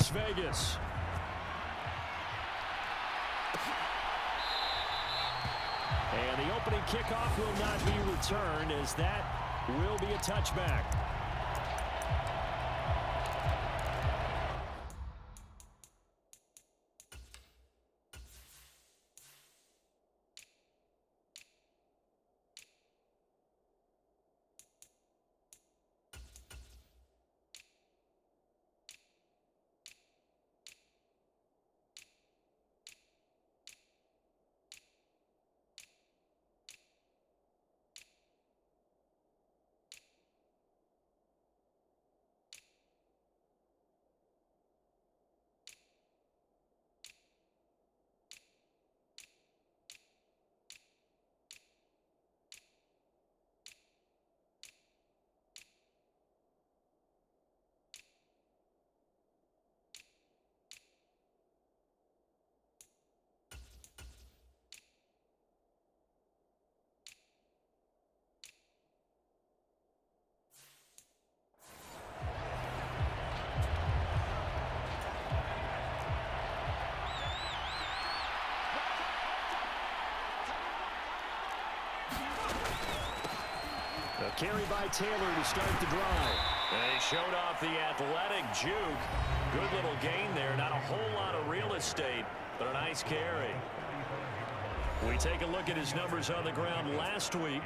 Las Vegas. And the opening kickoff will not be returned, as that will be a touchback. A carry by Taylor to start the drive. They showed off the athletic juke. Good little gain there. Not a whole lot of real estate, but a nice carry. We take a look at his numbers on the ground last week.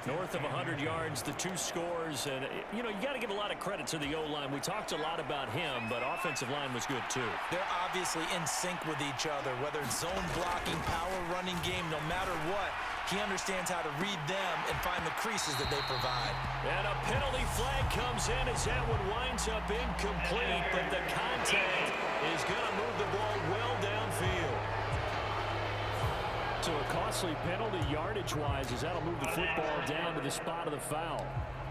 North of 100 yards, the 2 scores. And, you know, you got to give a lot of credit to the O-line. We talked a lot about him, but offensive line was good, too. They're obviously in sync with each other, whether it's zone blocking, power running game, no matter what. He understands how to read them and find the creases that they provide. And a penalty flag comes in as that one winds up incomplete, but the contact is going to move the ball well downfield. So a costly penalty yardage-wise, as that'll move the football down to the spot of the foul.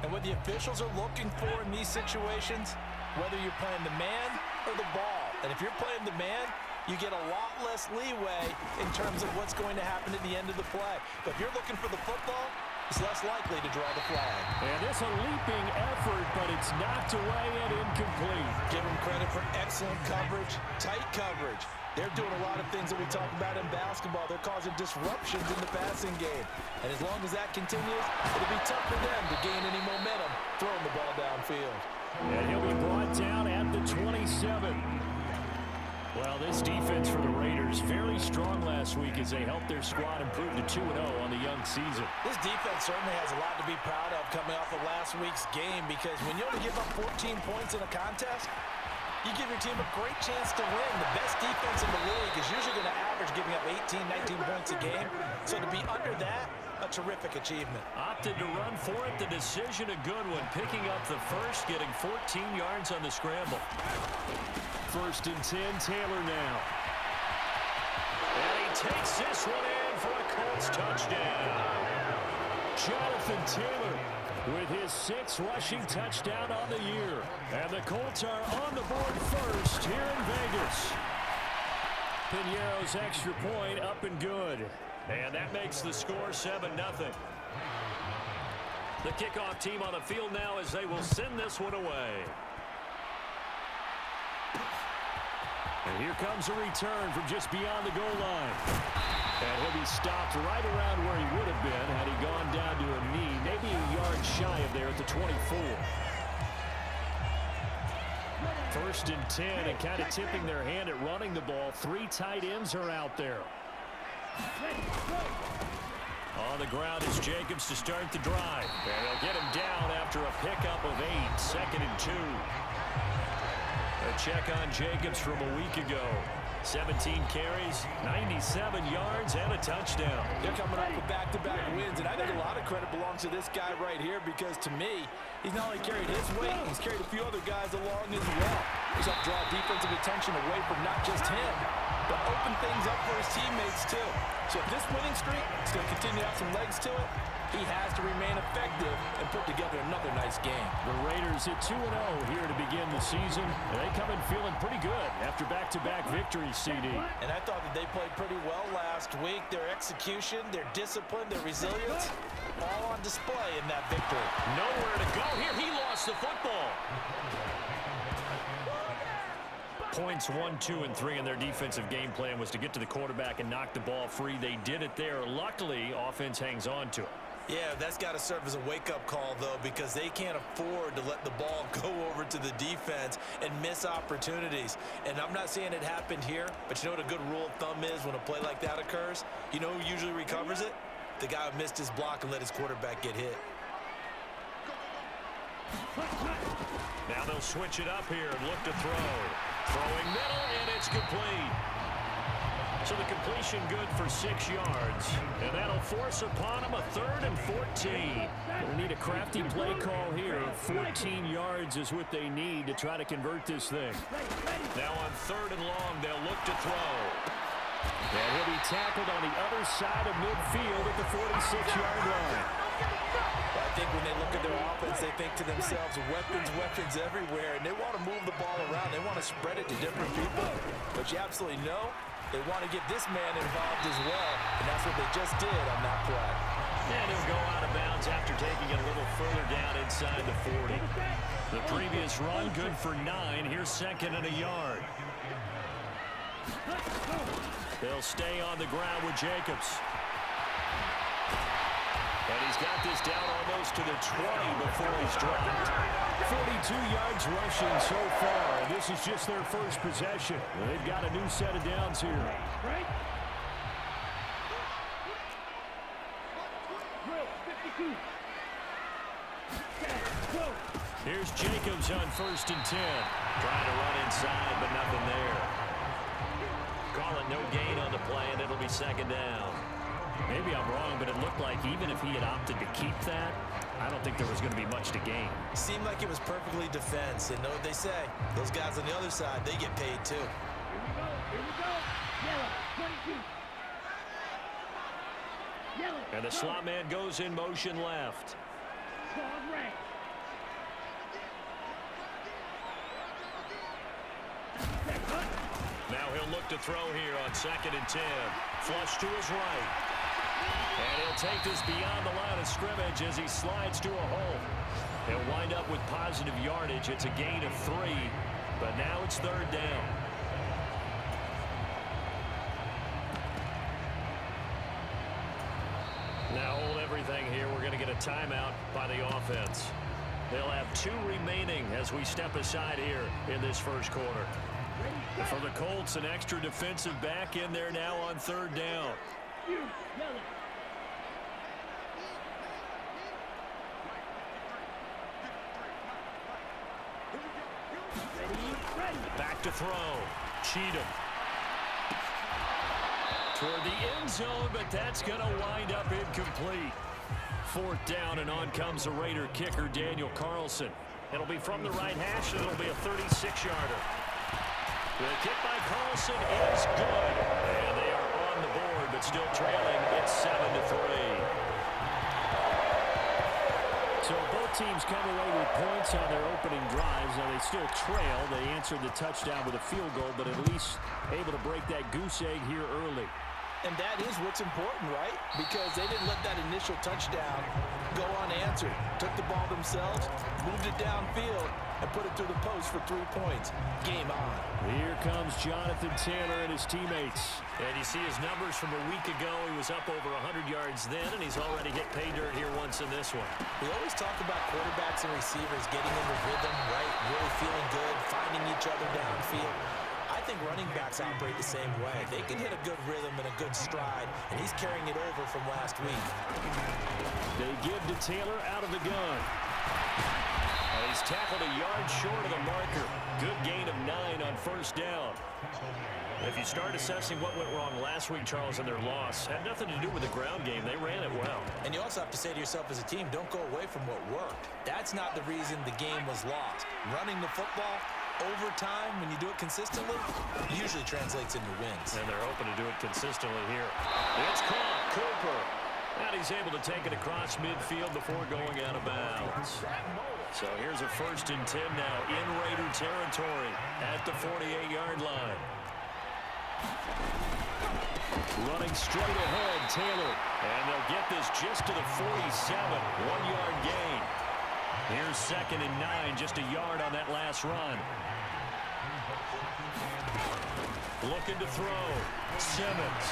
And what the officials are looking for in these situations, whether you're playing the man or the ball. And if you're playing the man, you get a lot less leeway in terms of what's going to happen at the end of the play. But if you're looking for the football, it's less likely to draw the flag. And it's a leaping effort, but it's knocked away and incomplete. Give them credit for excellent coverage, tight coverage. They're doing a lot of things that we talk about in basketball. They're causing disruptions in the passing game. And as long as that continues, it'll be tough for them to gain any momentum throwing the ball downfield. And he'll be brought down at the 27. Well, this defense for the Raiders, very strong last week as they helped their squad improve to 2-0 on the young season. This defense certainly has a lot to be proud of coming off of last week's game, because when you only give up 14 points in a contest, you give your team a great chance to win. The best defense in the league is usually going to average giving up 18, 19 points a game. So to be under that, a terrific achievement. Opted to run for it. The decision a good one. Picking up the first, getting 14 yards on the scramble. 1st and 10, Taylor now. And he takes this one in for a Colts touchdown. Jonathan Taylor with his 6th rushing touchdown on the year. And the Colts are on the board first here in Vegas. Piñeiro's extra point up and good. And that makes the score 7-0. The kickoff team on the field now as they will send this one away. And here comes a return from just beyond the goal line. And he'll be stopped right around where he would have been had he gone down to a knee, maybe a yard shy of there at the 24. 1st and 10, and kind of tipping their hand at running the ball. 3 tight ends are out there. On the ground is Jacobs to start the drive. And they'll get him down after a pickup of 8, 2nd and 2. A check on Jacobs from a week ago. 17 carries, 97 yards, and a touchdown. They're coming off with back-to-back wins, and I think a lot of credit belongs to this guy right here, because to me, he's not only carried his weight, he's carried a few other guys along as well. He's helped draw defensive attention away from not just him, but open things up for his teammates too. So if this winning streak is going to continue to have some legs to it, he has to remain effective and put together another nice game. The Raiders at 2-0 here to begin the season. And they come in feeling pretty good after back-to-back victories, CD. And I thought that they played pretty well last week. Their execution, their discipline, their resilience, all on display in that victory. Nowhere to go here. He lost the football. Points 1, 2, and 3 in their defensive game plan was to get to the quarterback and knock the ball free. They did it there. Luckily, offense hangs on to it. Yeah, that's got to serve as a wake-up call, though, because they can't afford to let the ball go over to the defense and miss opportunities. And I'm not saying it happened here, but you know what a good rule of thumb is when a play like that occurs? You know who usually recovers it? The guy who missed his block and let his quarterback get hit. Now they'll switch it up here and look to throw. Throwing middle, and it's complete. So the completion good for 6 yards. And that'll force upon him a 3rd and 14. They need a crafty play call here. 14 yards is what they need to try to convert this thing. Now on 3rd and long, they'll look to throw. And he'll be tackled on the other side of midfield at the 46-yard line. I think when they look at their offense, they think to themselves, weapons everywhere, and they want to move the ball around. They want to spread it to different people. But you absolutely know they want to get this man involved as well, and that's what they just did on that play. And he'll go out of bounds after taking it a little further down inside the 40. The previous run, good for 9. Here's 2nd and a yard. They'll stay on the ground with Jacobs. And he's got this down almost to the 20 before he's dropped. 42 yards rushing so far. This is just their first possession. They've got a new set of downs here. Here's Jacobs on 1st and 10. Trying to run inside, but nothing there. Call it no gain on the play, and it'll be 2nd down. Maybe I'm wrong, but it looked like even if he had opted to keep that, I don't think there was going to be much to gain. Seemed like it was perfectly defense. And know what they say? Those guys on the other side, they get paid too. Here we go. Yellow, 22. Yellow. And the slot man goes in motion left. Red. Now he'll look to throw here on 2nd and 10. Flush to his right. And he'll take this beyond the line of scrimmage as he slides to a hole. He'll wind up with positive yardage. It's a gain of 3, but now it's 3rd down. Now hold everything here. We're going to get a timeout by the offense. They'll have 2 remaining as we step aside here in this first quarter. For the Colts, an extra defensive back in there now on 3rd down. Back to throw. Cheatham. Toward the end zone, but that's going to wind up incomplete. 4th down, and on comes the Raider kicker, Daniel Carlson. It'll be from the right hash, and it'll be a 36-yarder. The kick by Carlson is good. And they are on the board, but still trailing. It's 7-3. So both teams come away with points on their opening drives. Now they still trail. They answered the touchdown with a field goal, but at least able to break that goose egg here early. And that is what's important, right? Because they didn't let that initial touchdown go unanswered. Took the ball themselves, moved it downfield, and put it through the post for 3 points. Game on. Here comes Jonathan Taylor and his teammates. And you see his numbers from a week ago. He was up over 100 yards then, and he's already hit pay dirt here once in this one. We always talk about quarterbacks and receivers getting into rhythm, right? Really feeling good, finding each other downfield. I think running backs operate the same way. They can hit a good rhythm and a good stride, and he's carrying it over from last week. They give to Taylor out of the gun. And he's tackled a yard short of the marker. Good gain of 9 on 1st down. If you start assessing what went wrong last week, Charles, in their loss, had nothing to do with the ground game. They ran it well. And you also have to say to yourself as a team, don't go away from what worked. That's not the reason the game was lost. Running the football over time, when you do it consistently, usually translates into wins. And they're hoping to do it consistently here. It's caught. Cooper. And he's able to take it across midfield before going out of bounds. So here's a 1st and 10 now in Raider territory at the 48-yard line. Running straight ahead, Taylor. And they'll get this just to the 47. 1-yard gain. Here's 2nd and 9, just a yard on that last run. Looking to throw. Simmons.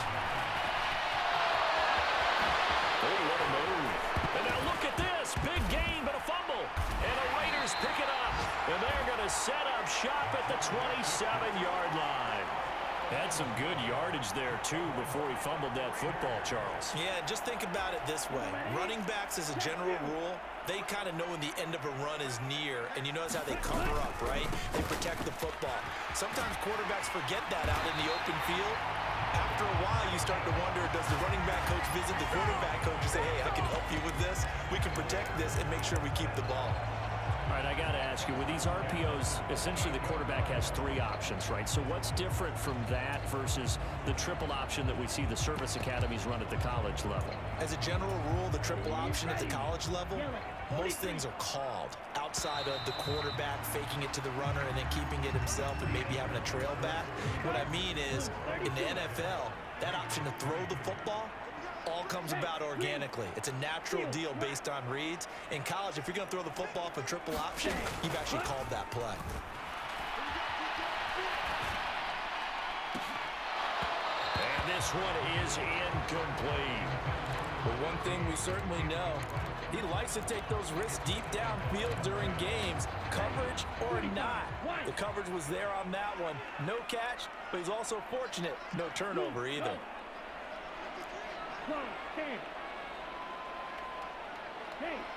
Oh, what a move. And now look at this. Big gain, but a fumble. And the Raiders pick it up. And they're going to set up shop at the 27-yard line. Had some good yardage there, too, before he fumbled that football, Charles. Yeah, just think about it this way. Running backs, as a general rule, they kind of know when the end of a run is near, and you notice how they cover up, right? They protect the football. Sometimes quarterbacks forget that out in the open field. After a while, you start to wonder, does the running back coach visit the quarterback coach and say, hey, I can help you with this? We can protect this and make sure we keep the ball. All right, I got to ask you, with these RPOs, essentially the quarterback has three options, right? So what's different from that versus the triple option that we see the service academies run at the college level? As a general rule, the triple option at the college level, most things are called outside of the quarterback faking it to the runner and then keeping it himself and maybe having a trail back. What I mean is, in the NFL, that option to throw the football all comes about organically. It's a natural deal based on reads. In college, if you're going to throw the football for triple option, you've actually called that play. And this one is incomplete. But one thing we certainly know, he likes to take those risks deep downfield during games, coverage or not. The coverage was there on that one. No catch, but he's also fortunate. No turnover either.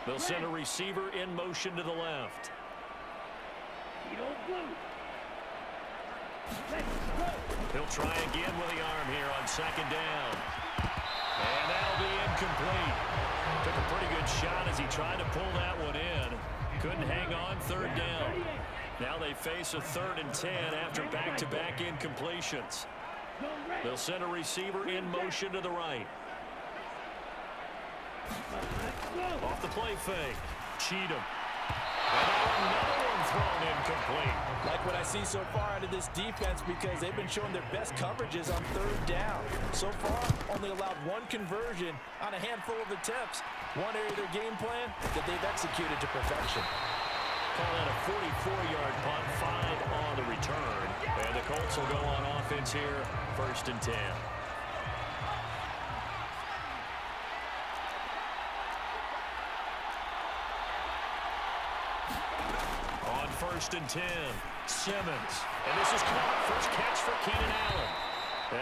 They'll send a receiver in motion to the left. He'll try again with the arm here on second down. And that'll be incomplete. Took a pretty good shot as he tried to pull that one in. Couldn't hang on third down. Now they face a 3rd and 10 after back-to-back incompletions. They'll send a receiver in motion to the right. Off the play fake. Cheatham. And another one thrown incomplete. Like what I see so far out of this defense, because they've been showing their best coverages on 3rd down. So far, only allowed one conversion on a handful of attempts. One area of their game plan that they've executed to perfection. Call that a 44-yard punt, 5 on the return. And the Colts will go on offense here, 1st and 10. On 1st and 10, Simmons. And this is caught. First catch for Keenan Allen.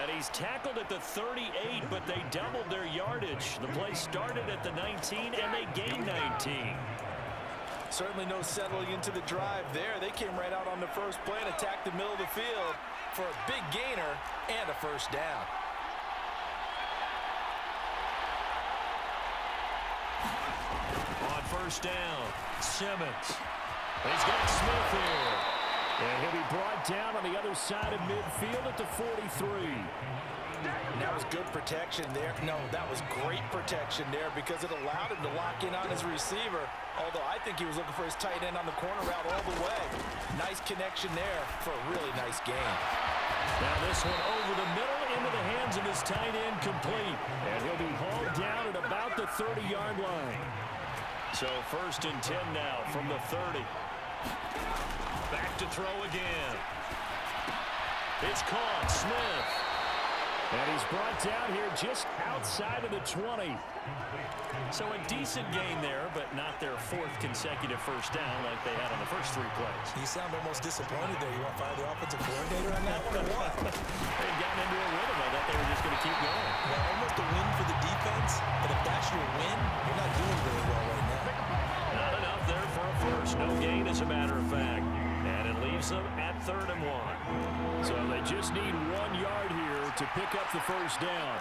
And he's tackled at the 38, but they doubled their yardage. The play started at the 19, and they gained 19. Certainly no settling into the drive there. They came right out on the first play and attacked the middle of the field for a big gainer and a 1st down. On 1st down, Simmons. He's got Smith here. And he'll be brought down on the other side of midfield at the 43. That was good protection there. No, that was great protection there because it allowed him to lock in on his receiver. Although I think he was looking for his tight end on the corner route all the way. Nice connection there for a really nice gain. Now this one over the middle into the hands of his tight end complete. And he'll be hauled down at about the 30-yard line. So 1st and 10 now from the 30. Back to throw again. It's caught. Smith. And he's brought down here just outside of the 20. So a decent gain there, but not their 4th consecutive 1st down like they had on the first 3 plays. You sound almost disappointed there. You want to fire the offensive coordinator on that one or what? They'd gotten into a rhythm. I thought they were just going to keep going. Well, almost a win for the defense, but if that's your win, you're not doing very well right now. Not enough there for a first. No gain, as a matter of fact. And it leaves them at 3rd and 1. So they just need 1 yard here to pick up the 1st down.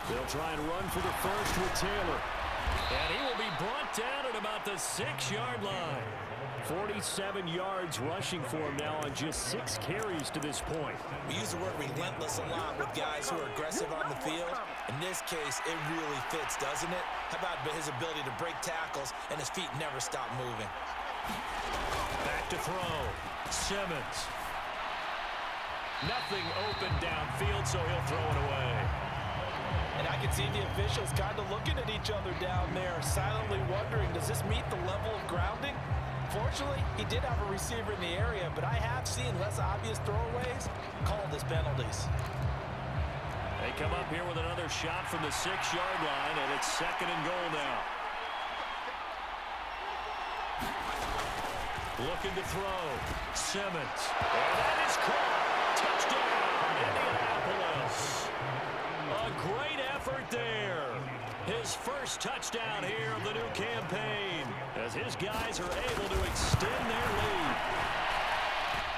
They'll try and run for the first with Taylor. And he will be brought down at about the 6-yard line. 47 yards rushing for him now on just 6 carries to this point. We use the word relentless a lot with guys who are aggressive on the field. In this case, it really fits, doesn't it? How about his ability to break tackles and his feet never stop moving? Back to throw. Simmons. Nothing open downfield, so he'll throw it away. And I can see the officials kind of looking at each other down there, silently wondering, does this meet the level of grounding? Fortunately, Unfortunately, he did have a receiver in the area, but I have seen less obvious throwaways called as penalties. They come up here with another shot from the 6-yard line, and it's 2nd and goal now. Looking to throw. Simmons. And that is caught. Touchdown, Indianapolis. A great effort there. His first touchdown here of the new campaign, as his guys are able to extend their lead.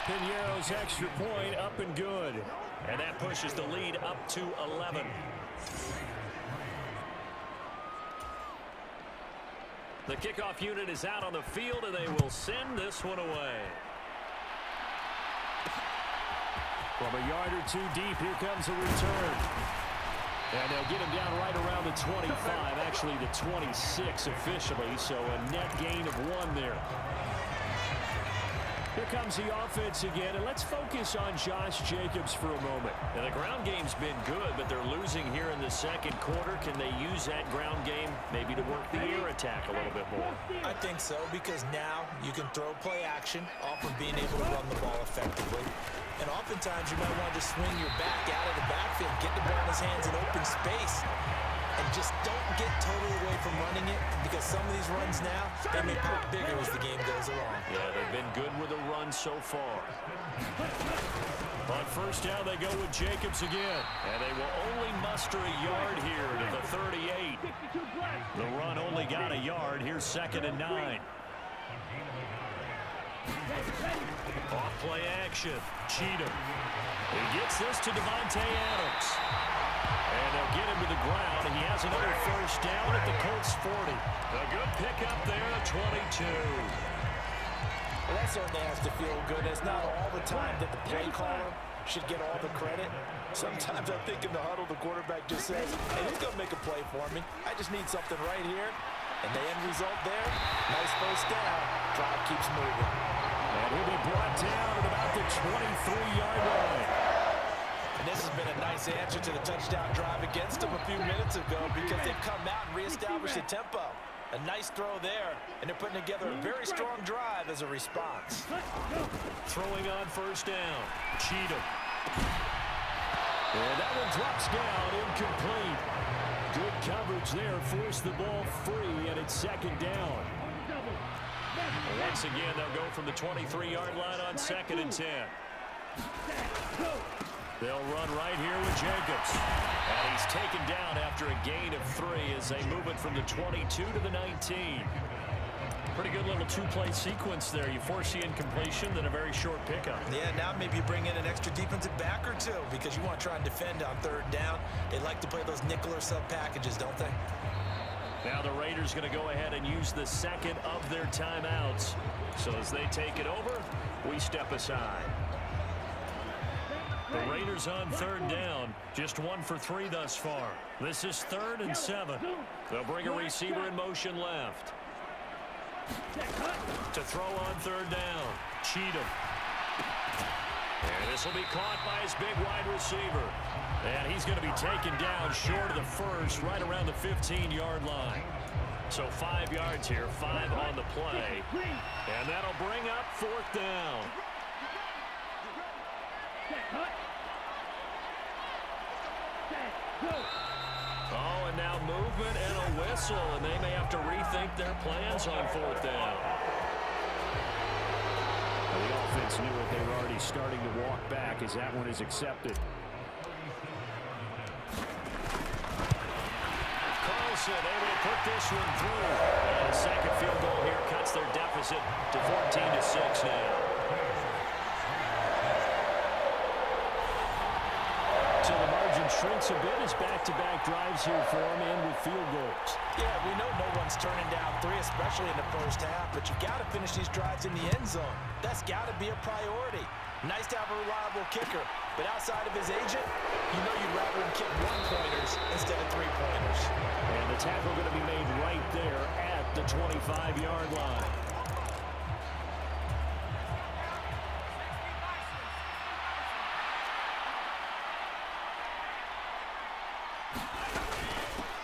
Piñeiro's extra point up and good. And that pushes the lead up to 11. The kickoff unit is out on the field, and they will send this one away. From a yard or two deep, here comes a return. And they'll get him down right around the 25, actually the 26 officially, so a net gain of 1 there. Here comes the offense again, and let's focus on Josh Jacobs for a moment. And the ground game's been good, but they're losing here in the second quarter. Can they use that ground game maybe to work the air attack a little bit more? I think so, because now you can throw play action off of being able to run the ball effectively. And oftentimes you might want to swing your back out of the backfield, get the ball in his hands in open space, and just don't get totally away from running it, because some of these runs now, they may pop bigger as the game goes along. Yeah, they've been good with a run so far. On first down, they go with Jacobs again, and they will only muster a yard here to the 38. The run only got a yard. Here's 2nd and 9. Off play action. Cheatham. He gets this to Devontae Adams. And they'll get him to the ground. He has another first down at the Colts 40. A good pickup there at 22. Well, that certainly has to feel good. It's not all the time that the play caller should get all the credit. Sometimes I think in the huddle, the quarterback just says, hey, he's going to make a play for me. I just need something right here. And the end result there, nice first down. Drive keeps moving. And he'll be brought down at about the 23-yard line. And this has been a nice answer to the touchdown drive against them a few minutes ago, because they've come out and reestablished the tempo. A nice throw there, and they're putting together a very strong drive as a response. Throwing on first down. Cheatham. And that one drops down, incomplete. Good coverage there, forced the ball free, and it's 2nd down. Once again, they'll go from the 23-yard line on 2nd and 10. They'll run right here with Jacobs. And he's taken down after a gain of 3 as they move it from the 22 to the 19. Pretty good little two-play sequence there. You force the incompletion, then a very short pickup. Yeah, now maybe you bring in an extra defensive back or two, because you want to try and defend on 3rd down. They like to play those nickel or sub packages, don't they? Now the Raiders going to go ahead and use the 2nd of their timeouts. So as they take it over, we step aside. The Raiders on 3rd down, just 1 for 3 thus far. This is 3rd and 7. They'll bring a receiver in motion left. To throw on 3rd down, Cheatham. And this will be caught by his big wide receiver. And he's going to be taken down short of the first, right around the 15-yard line. So 5 yards here, 5 on the play. And that'll bring up 4th down. Oh, and now movement and a whistle, and they may have to rethink their plans on 4th down. Well, the offense knew it. They were already starting to walk back as that one is accepted. Carlson able to put this one through. And a 2nd field goal here cuts their deficit to 14-6 now. So the margin shrinks a bit as back-to-back drives here for him, and with field goals. Yeah, we know no one's turning down 3, especially in the first half, but you got to finish these drives in the end zone. That's got to be a priority. Nice to have a reliable kicker, but outside of his agent, you know you'd rather him kick 1-pointers instead of 3-pointers. And the tackle going to be made right there at the 25-yard line.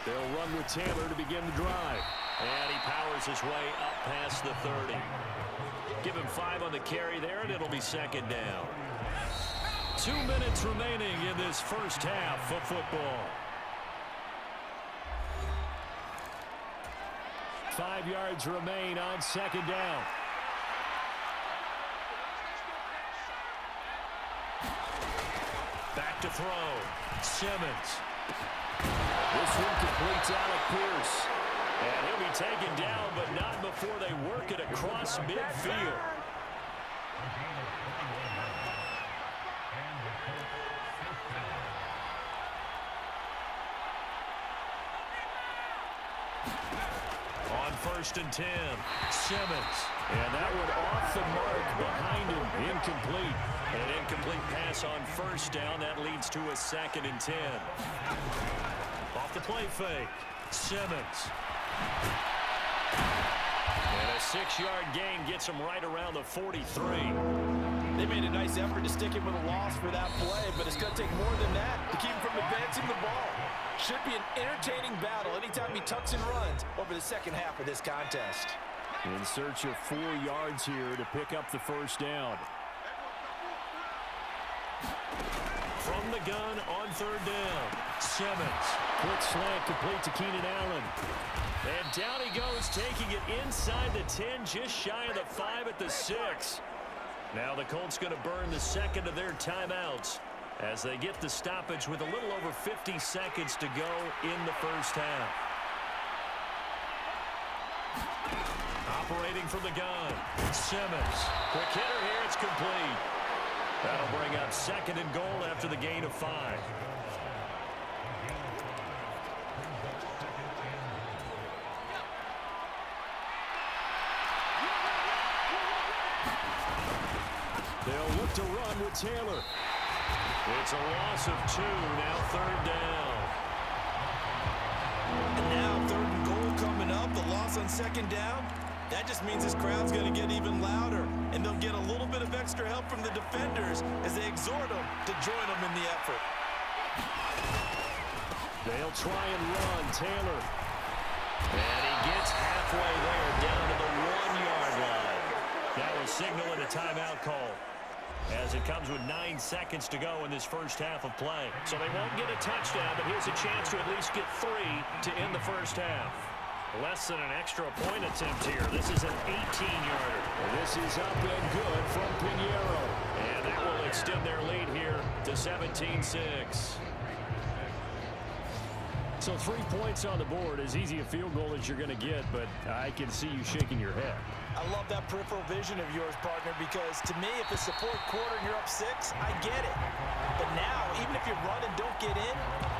They'll run with Taylor to begin the drive. And he powers his way up past the 30. Give him 5 on the carry there, and it'll be second down. 2 minutes remaining in this first half of football. 5 yards remain on second down. Back to throw. Simmons. This one completes Alec Pierce. And he'll be taken down, but not before they work it across midfield. On 1st and 10, Simmons. And that one off the mark behind him. Incomplete. An incomplete pass on 1st down. That leads to a 2nd and 10. Off the play fake. Simmons. And a 6-yard gain gets him right around the 43. They made a nice effort to stick him with a loss for that play, but it's going to take more than that to keep him from advancing the ball. Should be an entertaining battle anytime he tucks and runs over the second half of this contest. In search of 4 yards here to pick up the 1st down. From the gun on 3rd down. Simmons. Quick slant complete to Keenan Allen. And down he goes, taking it inside the 10, just shy of the 5 at the 6. Now the Colts going to burn the 2nd of their timeouts as they get the stoppage with a little over 50 seconds to go in the first half. Operating from the gun. Simmons. Quick hitter here. It's complete. That'll bring up 2nd and goal after the gain of 5. They'll look to run with Taylor. It's a loss of 2. Now 3rd down. And now 3rd and goal coming up. The loss on 2nd down. That just means this crowd's going to get even louder. And they'll get a little bit of extra help from the defenders as they exhort them to join them in the effort. They'll try and run. Taylor. And he gets halfway there, down to the 1-yard line. That was signaling a timeout call, as it comes with 9 seconds to go in this first half of play. So they won't get a touchdown, but here's a chance to at least get 3 to end the first half. Less than an extra point attempt here. This is an 18-yarder. This is up and good from Pinheiro. And that will extend their lead here to 17-6. So 3 points on the board, as easy a field goal as you're going to get, but I can see you shaking your head. I love that peripheral vision of yours, partner, because to me, if it's the 4th quarter and you're up 6, I get it. But now, even if you run and don't get in,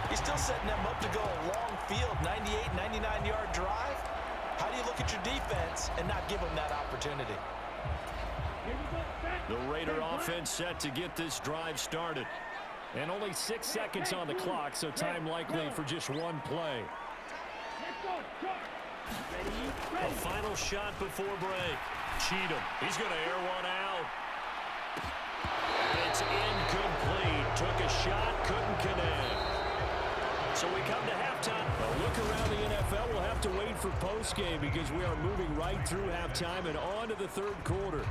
you're still setting them up to go a long field, 98, 99-yard drive. How do you look at your defense and not give them that opportunity? The Raider offense set to get this drive started. And only 6 seconds on the clock, so time likely for just 1 play. A final shot before break. Cheatham. He's going to air one out. It's incomplete. Took a shot, couldn't connect. So we come to halftime. A look around the NFL. We'll have to wait for postgame because we are moving right through halftime and on to the 3rd quarter.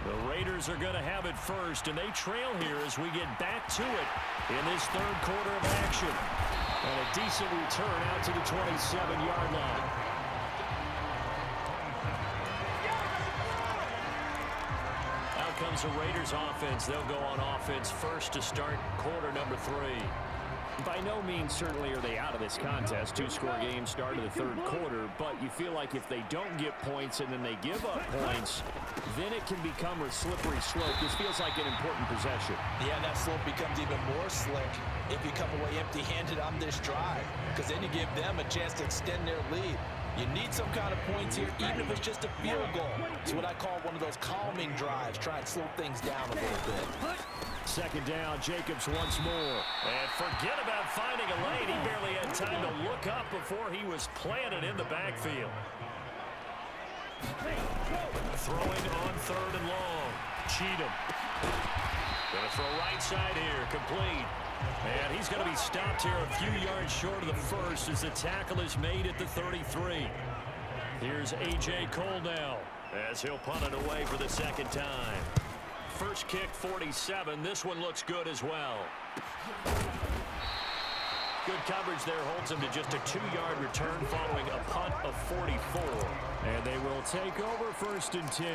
The Raiders are going to have it first, and they trail here as we get back to it in this 3rd quarter of action. And a decent return out to the 27-yard line. Out comes the Raiders offense. They'll go on offense first to start quarter number 3. By no means certainly are they out of this contest. 2-score game start of the 3rd quarter, but you feel like if they don't get points and then they give up points, then it can become a slippery slope. This feels like an important possession. Yeah, and that slope becomes even more slick if you come away empty-handed on this drive, because then you give them a chance to extend their lead. You need some kind of points here, even if it's just a field goal. It's what I call one of those calming drives. Try and slow things down a little bit. 2nd down, Jacobs once more. And forget about finding a lane. He barely had time to look up before he was planted in the backfield. Throwing on 3rd and long. Cheatham. Gonna throw right side here. Complete. And he's going to be stopped here a few yards short of the first as the tackle is made at the 33. Here's A.J. Cole now as he'll punt it away for the second time. First kick, 47. This one looks good as well. Good coverage there holds him to just a 2-yard return following a punt of 44. And they will take over first and 10.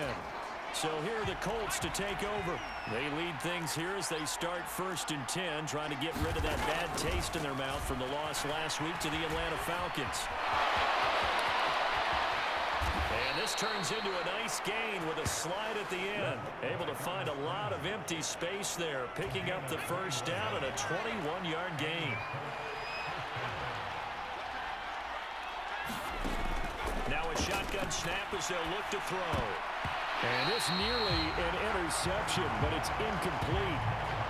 So here are the Colts to take over. They lead things here as they start first and 10, trying to get rid of that bad taste in their mouth from the loss last week to the Atlanta Falcons. And this turns into a nice gain with a slide at the end. Able to find a lot of empty space there, picking up the first down and a 21-yard gain. Now a shotgun snap as they'll look to throw. And this nearly an interception, but it's incomplete.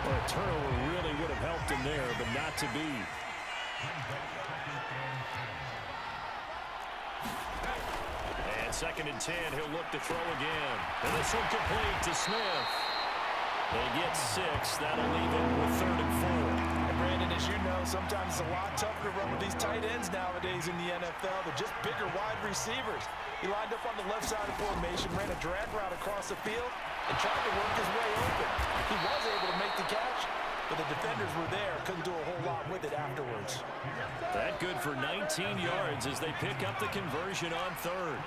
Well, a turnover really would have helped him there, but not to be. And second and 10, he'll look to throw again. And this one complete to Smith. They get 6. That'll leave him with 3rd and 4. And Brandon, as you know, sometimes it's a lot tougher to run with these tight ends nowadays in the NFL. They're just bigger wide receivers. He lined up on the left side of formation, ran a drag route across the field, and tried to work his way open. He was able to make the catch, but the defenders were there. Couldn't do a whole lot with it afterwards. That good for 19 yards as they pick up the conversion on 3rd.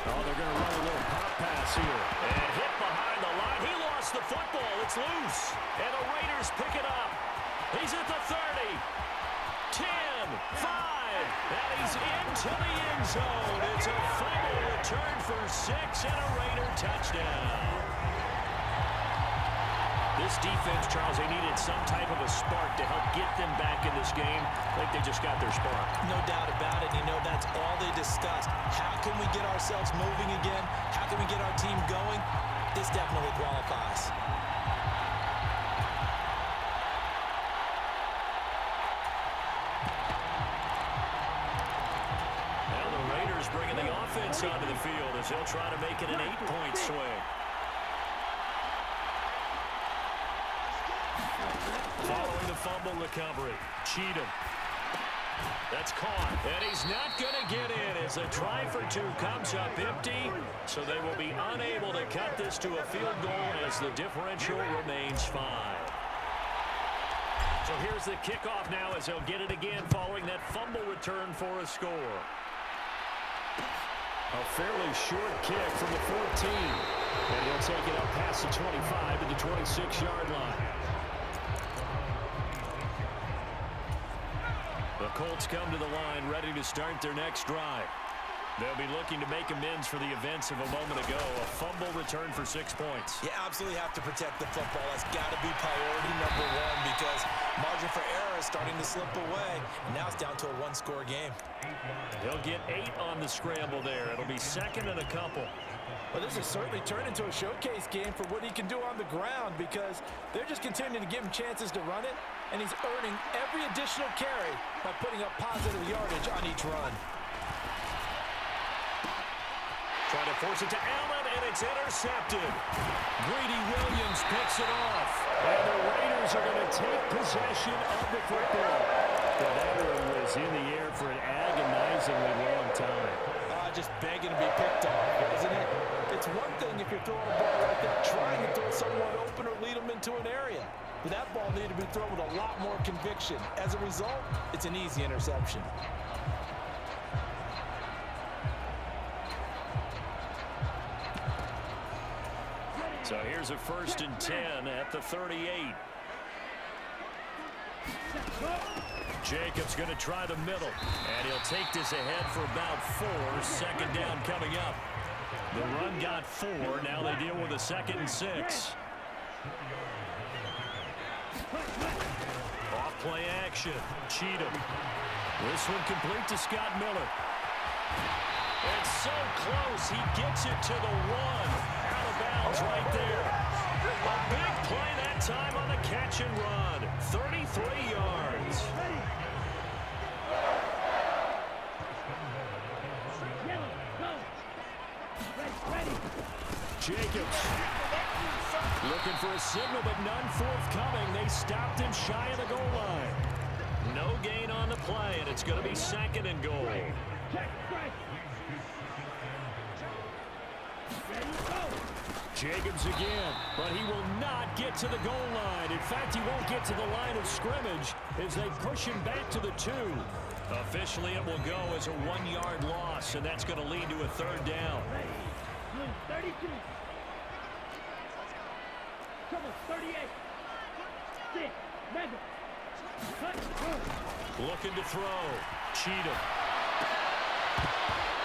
Oh, they're going to run a little pop pass here. And hit behind the line. He lost the football. It's loose. And the Raiders pick it up. He's at the 30. 10, 5, and he's into the end zone. It's a fumble return for 6 and a Raider touchdown. This defense, Charles, they needed some type of a spark to help get them back in this game. I think they just got their spark. No doubt about it. You know, that's all they discussed. How can we get ourselves moving again? How can we get our team going? This definitely qualifies. Now the Raiders bringing the offense onto the field as they'll try to make it an 8-point swing. Following the fumble recovery, Cheatham. That's caught, and he's not going to get in as a try for 2 comes up empty, so they will be unable to cut this to a field goal as the differential remains 5. So here's the kickoff now as they'll get it again following that fumble return for a score. A fairly short kick from the 14, and he'll take it up past the 25 to the 26-yard line. The Colts come to the line ready to start their next drive. They'll be looking to make amends for the events of a moment ago. A fumble return for 6 points. You absolutely have to protect the football. That's got to be priority number 1 because margin for error is starting to slip away. And now it's down to a 1-score game. He'll get 8 on the scramble there. It'll be 2nd and a couple. Well, this has certainly turned into a showcase game for what he can do on the ground because they're just continuing to give him chances to run it, and he's earning every additional carry by putting up positive yardage on each run. Trying to force it to Allen, and it's intercepted. Greedy Williams picks it off, and the Raiders are going to take possession of the football. Well, that one was in the air for an agonizingly long time. Just begging to be picked off, isn't it? It's one thing if you're throwing a ball like that, trying to throw someone open or lead them into an area. But that ball needed to be thrown with a lot more conviction. As a result, it's an easy interception. So here's a 1st and 10 at the 38. Jacobs going to try the middle, and he'll take this ahead for about 4. 2nd down coming up. The run got 4. Now they deal with a 2nd and 6. Off play action. Cheatham. This one complete to Scott Miller. It's so close. He gets it to the 1. Out of bounds right there. A big play that time on the catch and run. 33 yards. Jacobs. Looking for a signal, but none forthcoming. They stopped him shy of the goal line. No gain on the play, and it's going to be 2nd and goal. Jacobs again, but he will not get to the goal line. In fact, he won't get to the line of scrimmage as they push him back to the 2. Officially, it will go as a 1-yard loss, and that's going to lead to a 3rd down. 32. Come on, 38. 6. Mega. Looking to throw. Cheatham.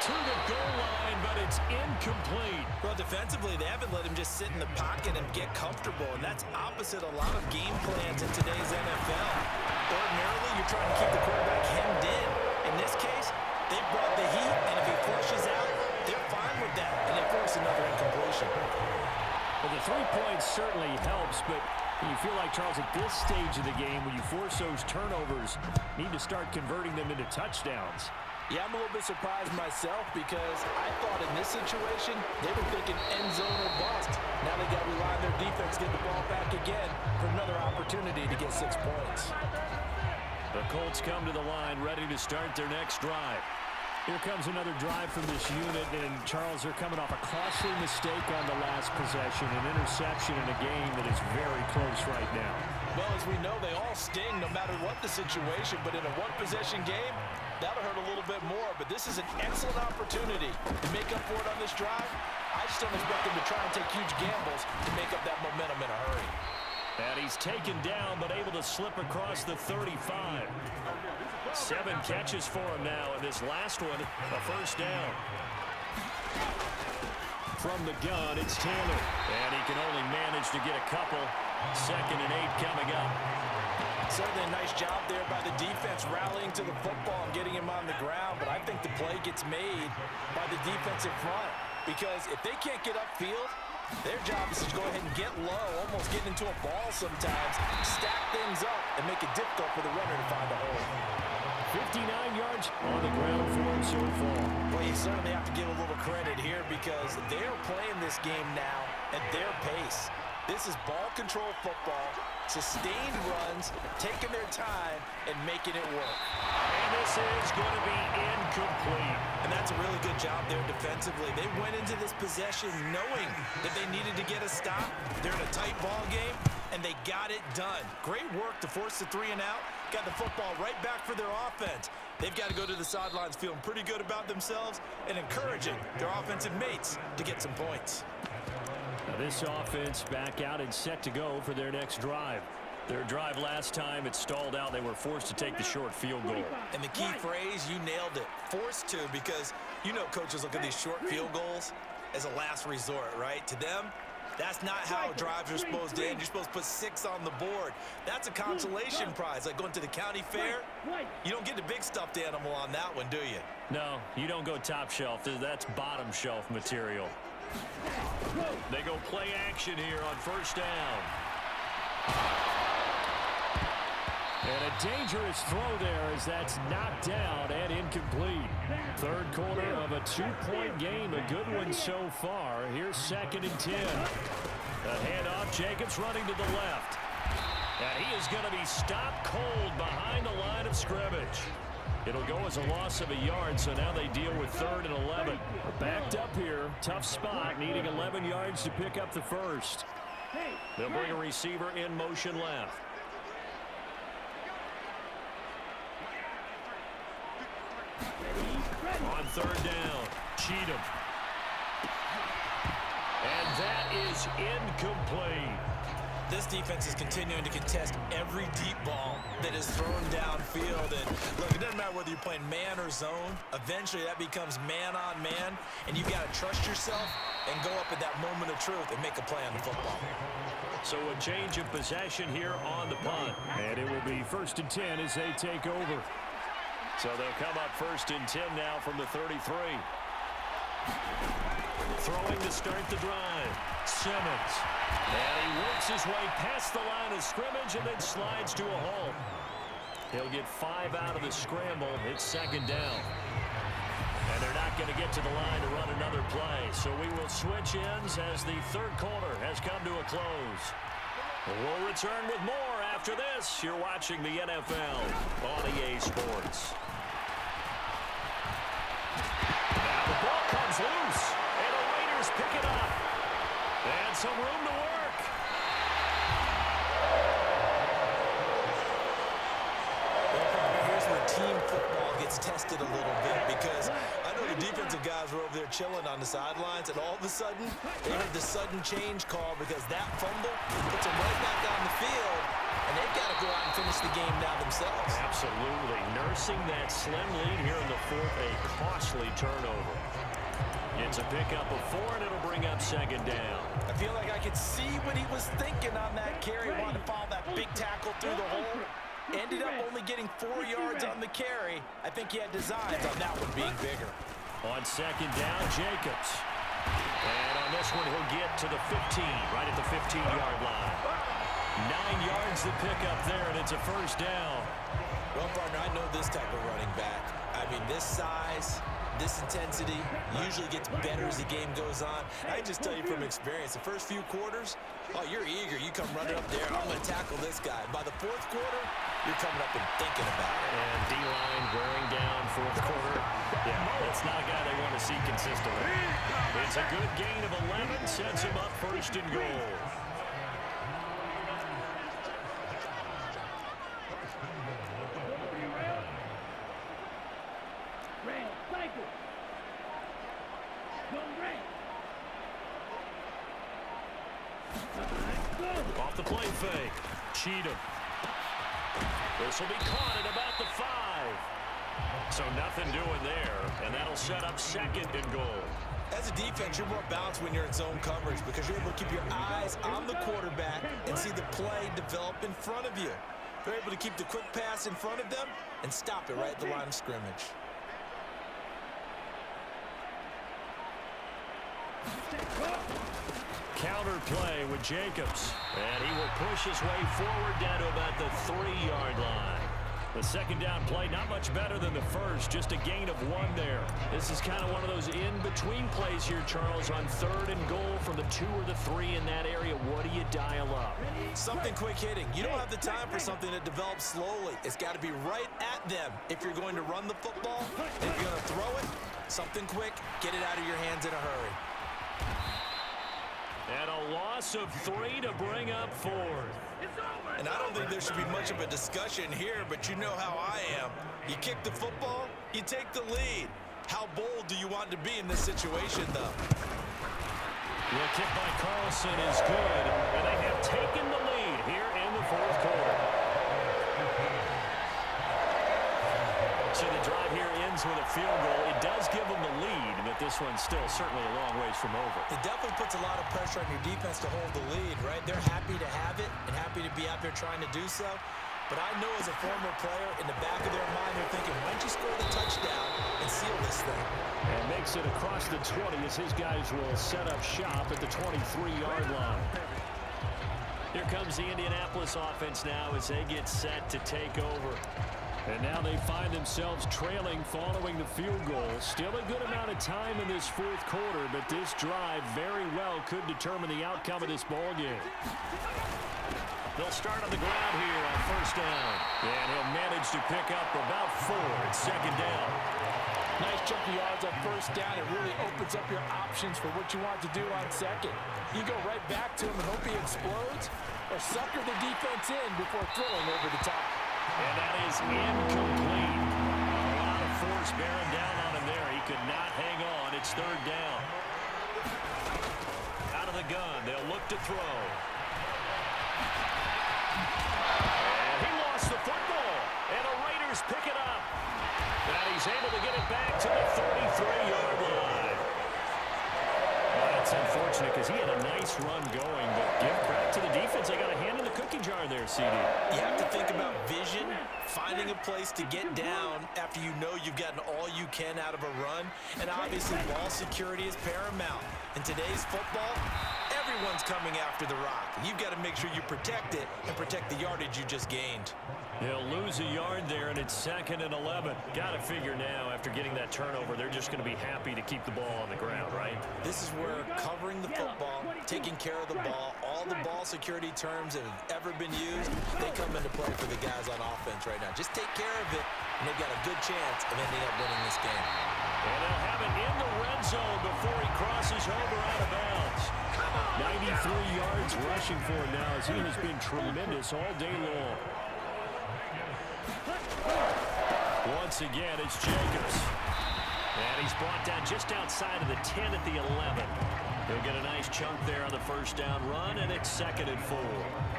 To the goal line, but it's incomplete. Well, defensively, they haven't let him just sit in the pocket and get comfortable, and that's opposite a lot of game plans in today's NFL. Ordinarily, you're trying to keep the quarterback hemmed in. In this case, they brought the heat, and if he flushes out, they're fine with that, and they force another incompletion. Well, the 3 points certainly helps, but you feel like, Charles, at this stage of the game, when you force those turnovers, need to start converting them into touchdowns. Yeah, I'm a little bit surprised myself because I thought in this situation, they were thinking end zone or bust. Now they got to rely on their defense, get the ball back again for another opportunity to get 6 points. The Colts come to the line, ready to start their next drive. Here comes another drive from this unit, and Charles, they're coming off a costly mistake on the last possession, an interception in a game that is very close right now. Well, as we know, they all sting no matter what the situation, but in a one-possession game, that'll hurt a little bit more, but this is an excellent opportunity to make up for it on this drive. I just don't expect them to try and take huge gambles to make up that momentum in a hurry. And he's taken down, but able to slip across the 35. 7 catches for him now, and this last one, a 1st down. From the gun, it's Taylor. And he can only manage to get a couple. 2nd and 8 coming up. Certainly a nice job there by the defense rallying to the football and getting him on the ground, but I think the play gets made by the defensive front because if they can't get upfield, their job is to go ahead and get low, almost getting into a ball sometimes, stack things up, and make it difficult for the runner to find a hole. 59 yards on the ground for him so far. Well, you certainly have to give a little credit here because they're playing this game now at their pace. This is ball control football, sustained runs, taking their time, and making it work. And this is going to be incomplete. And that's a really good job there defensively. They went into this possession knowing that they needed to get a stop. They're in a tight ball game, and they got it done. Great work to force the 3 and out. Got the football right back for their offense. They've got to go to the sidelines feeling pretty good about themselves and encouraging their offensive mates to get some points. Now this offense back out and set to go for their next drive. Their drive last time, it stalled out. They were forced to take the short field goal. And the key phrase, you nailed it, forced to, because you know coaches look at these short field goals as a last resort, right? To them, that's not how drives are supposed to end. You're supposed to put 6 on the board. That's a consolation prize, like going to the county fair. You don't get the big stuffed animal on that one, do you? No, you don't go top shelf. That's bottom shelf material. They go play action here on 1st down. And a dangerous throw there as that's knocked down and incomplete. 3rd quarter of a 2-point game. A good one so far. Here's 2nd and 10. The handoff, Jacobs running to the left. And he is going to be stopped cold behind the line of scrimmage. It'll go as a loss of a yard, so now they deal with 3rd and 11. Backed up here, tough spot, needing 11 yards to pick up the 1st. They'll bring a receiver in motion left. On 3rd down, Cheatham. And that is incomplete. This defense is continuing to contest every deep ball that is thrown downfield. And look, it doesn't matter whether you're playing man or zone. Eventually, that becomes man on man, and you've got to trust yourself and go up at that moment of truth and make a play on the football. So a change of possession here on the punt. And it will be 1st and 10 as they take over. So they'll come up 1st and 10 now from the 33. Throwing to start the drive. Simmons. And he works his way past the line of scrimmage and then slides to a halt. He'll get 5 out of the scramble. It's 2nd down. And they're not going to get to the line to run another play. So we will switch ends as the third quarter has come to a close. We'll return with more after this. You're watching the NFL on EA Sports. Now the ball comes loose, and the Raiders pick it up. And some room to work. Here's where team football gets tested a little bit, because I know the defensive guys were over there chilling on the sidelines, and all of a sudden, they heard the sudden change call because that fumble puts them right back on the field, and they've got to go out and finish the game now themselves. Absolutely. Nursing that slim lead here in the fourth, a costly turnover. It's a pickup of 4, and it'll bring up second down. I feel like I could see what he was thinking on that carry. Wanted to follow that big tackle through the hole. Ended up only getting 4 yards on the carry. I think he had designs on that one being bigger. On second down, Jacobs. And on this one, he'll get to the 15, right at the 15-yard line. 9 yards to pick up there, and it's a first down. Well, partner, I know this type of running back. I mean, this size, this intensity usually gets better as the game goes on. I can just tell you from experience, the first few quarters, oh, you're eager. You come running up there, I'm going to tackle this guy. By the fourth quarter, you're coming up and thinking about it. And D-line wearing down fourth quarter. Yeah, that's not a guy they want to see consistently. It's a good gain of 11, sets him up first and goal. Off the play fake. Cheatham. This will be caught at about the 5. So nothing doing there, and that'll set up second and goal. As a defense, you're more balanced when you're in zone coverage because you're able to keep your eyes on the quarterback and see the play develop in front of you. You're able to keep the quick pass in front of them and stop it right at the line of scrimmage. Counter play with Jacobs. And he will push his way forward down to about the 3-yard line. The second down play, not much better than the first, just a gain of 1 there. This is kind of one of those in-between plays here, Charles, on third and goal from the 2 or the 3 in that area. What do you dial up? Something quick hitting. You don't have the time for something that develops slowly. It's got to be right at them if you're going to run the football. If you're going to throw it, something quick, get it out of your hands in a hurry. And a loss of 3 to bring up 4th. And I don't think there should be much of a discussion here, but you know how I am. You kick the football, you take the lead. How bold do you want to be in this situation, though? The kick by Carlson is good, and they have taken the lead here in the fourth quarter. So the drive here ends with a field goal. It does give them the lead, but this one's still certainly a long ways from over. It definitely puts a lot of pressure on your defense to hold the lead, right? They're happy to have it and happy to be out there trying to do so. But I know as a former player, in the back of their mind, they're thinking, why don't you score the touchdown and seal this thing? And makes it across the 20 as his guys will set up shop at the 23-yard line. Here comes the Indianapolis offense now as they get set to take over. And now they find themselves trailing following the field goal. Still a good amount of time in this fourth quarter, but this drive very well could determine the outcome of this ball game. They'll start on the ground here on first down. And he'll manage to pick up about 4 at second down. Nice chunk of yards on first down. It really opens up your options for what you want to do on second. You go right back to him and hope he explodes, or sucker the defense in before throwing over the top. And that is incomplete. A lot of force bearing down on him there. He could not hang on. It's third down. Out of the gun. They'll look to throw. And he lost the football. And the Raiders pick it up. And he's able to get it back to the 33-yard line. Well, that's unfortunate because he had a nice run going, but give credit to the defense. They got a hand in the cookie jar there, CD. You have to think about vision, finding a place to get down after you know you've gotten all you can out of a run, and obviously ball security is paramount. In today's football, everyone's coming after the rock. You've got to make sure you protect it and protect the yardage you just gained. He'll lose a yard there, and it's 2nd and 11. Got to figure now, after getting that turnover, they're just going to be happy to keep the ball on the ground, right? This is where covering the football, taking care of the ball, all the ball security terms that have ever been used, they come into play for the guys on offense right now. Just take care of it, and they've got a good chance of ending up winning this game. And they'll have it in the red zone before he crosses over out of bounds. 93 yards rushing for him now, as he has been tremendous all day long. Once again, it's Jacobs. And he's brought down just outside of the 10 at the 11. He'll get a nice chunk there on the first down run, and it's 2nd and 4.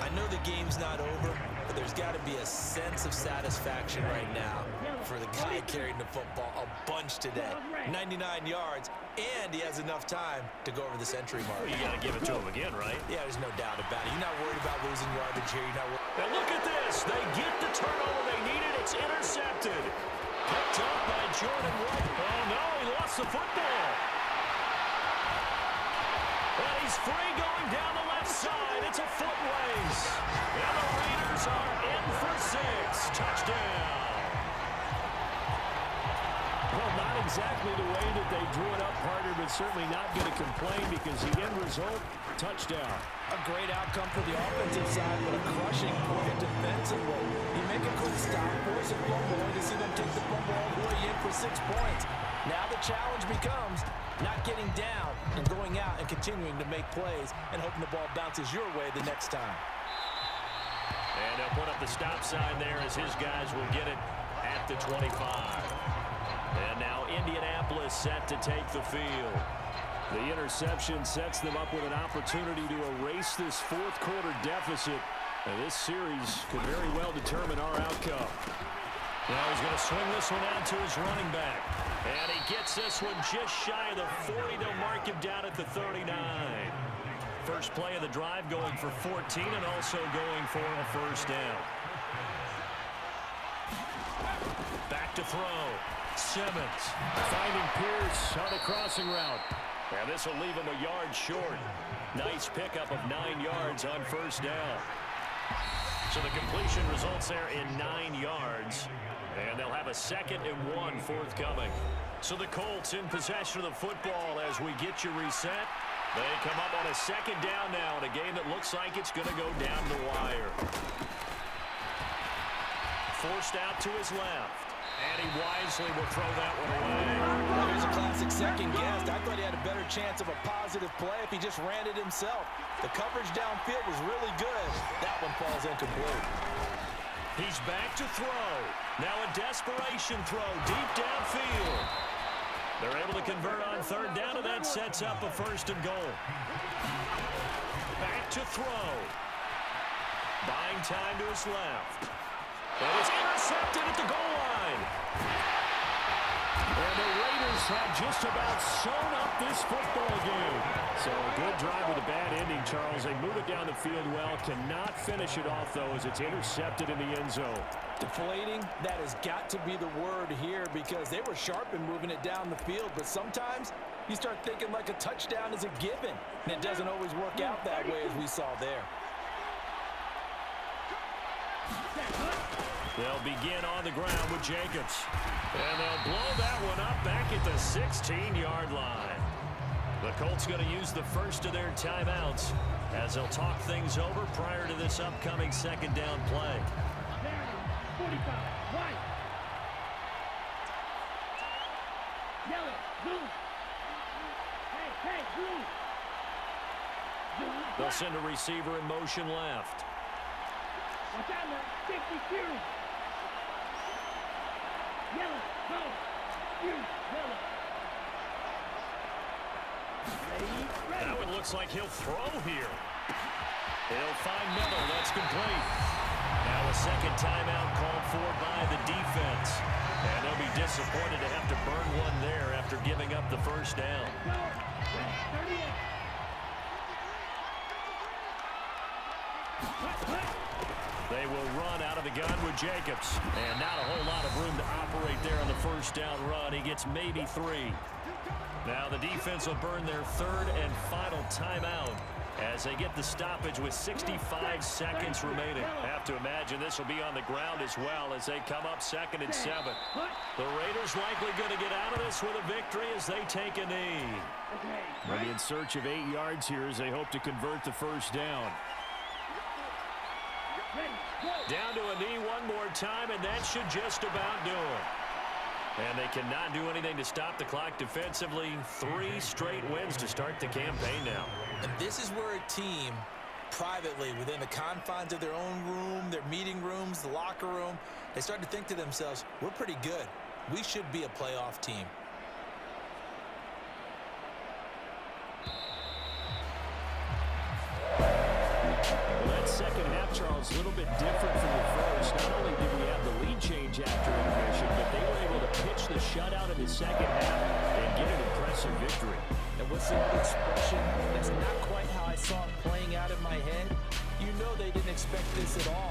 I know the game's not over, but there's got to be a sense of satisfaction right now for the guy carrying the football a bunch today. 99 yards, and he has enough time to go over the century mark. Well, you got to give it to him again, right? Yeah, there's no doubt about it. You're not worried about losing yardage here. You're not worried. And look at this. They get the turnover they needed. It's intercepted. Picked up by Jordan White. Oh, no, he lost the football. And he's free going down the left side. It's a foot race. And the Raiders are in for 6. Touchdown. Well, not exactly the way that they drew it up, partner, but certainly not going to complain because the end result, touchdown. A great outcome for the offensive side, but a crushing point defensively. You make a quick stop, force a fumble, and to see them take the fumble all the way in for 6 points. Now the challenge becomes not getting down and going out and continuing to make plays and hoping the ball bounces your way the next time. And they'll put up the stop sign there as his guys will get it at the 25. And now Indianapolis set to take the field. The interception sets them up with an opportunity to erase this fourth-quarter deficit. And this series could very well determine our outcome. Now he's going to swing this one out to his running back. And he gets this one just shy of the 40. They'll mark him down at the 39. First play of the drive going for 14 and also going for a first down. Back to throw. Simmons finding Pierce on the crossing route. And this will leave him a yard short. Nice pickup of 9 yards on first down. So the completion results there in 9 yards. And they'll have a 2nd and 1 forthcoming. So the Colts in possession of the football as we get you reset. They come up on a 2nd down now in a game that looks like it's going to go down the wire. Forced out to his left. And he wisely will throw that one away. Well, here's a classic second guess. I thought he had a better chance of a positive play if he just ran it himself. The coverage downfield was really good. That one falls incomplete. He's back to throw. Now a desperation throw deep downfield. They're able to convert on 3rd down, and that sets up a 1st and goal. Back to throw. Buying time to his left. And it's intercepted at the goal line. And the Raiders have just about sewn up this football game. So a good drive with a bad ending, Charles. They move it down the field well. Cannot finish it off, though, as it's intercepted in the end zone. Deflating, that has got to be the word here because they were sharp in moving it down the field. But sometimes you start thinking like a touchdown is a given. And it doesn't always work out that way as we saw there. They'll begin on the ground with Jacobs. And they'll blow that one up back at the 16-yard line. The Colts going to use the first of their timeouts as they'll talk things over prior to this upcoming 2nd down play. 45, white. Yellow, blue. Hey, blue. They'll send a receiver in motion left. Watch out now, 52. Yellow, go. Yellow. Ready. That one looks like he'll throw here. He'll find Miller. That's complete. Now a 2nd timeout called for by the defense. And they'll be disappointed to have to burn one there after giving up the first down. Go. 38. They will run out of the gun with Jacobs. And not a whole lot of room to operate there on the first down run. He gets maybe 3. Now the defense will burn their 3rd and final timeout As they get the stoppage with 65 seconds remaining. Have to imagine this will be on the ground as well as they come up 2nd and 7. The Raiders likely going to get out of this with a victory as they take a knee. They'll be in search of 8 yards here as they hope to convert the first down. Down to a knee one more time, and that should just about do it. And they cannot do anything to stop the clock defensively. 3 straight wins to start the campaign now. And this is where a team, privately, within the confines of their own room, their meeting rooms, the locker room, they start to think to themselves, we're pretty good. We should be a playoff team. Well, that second half, Charles, a little bit different from the first. Not only did we have the lead change after intermission, but they were able to pitch the shutout in the second half and get an impressive victory. And what's the old expression? That's not quite how I saw it playing out in my head. You know they didn't expect this at all.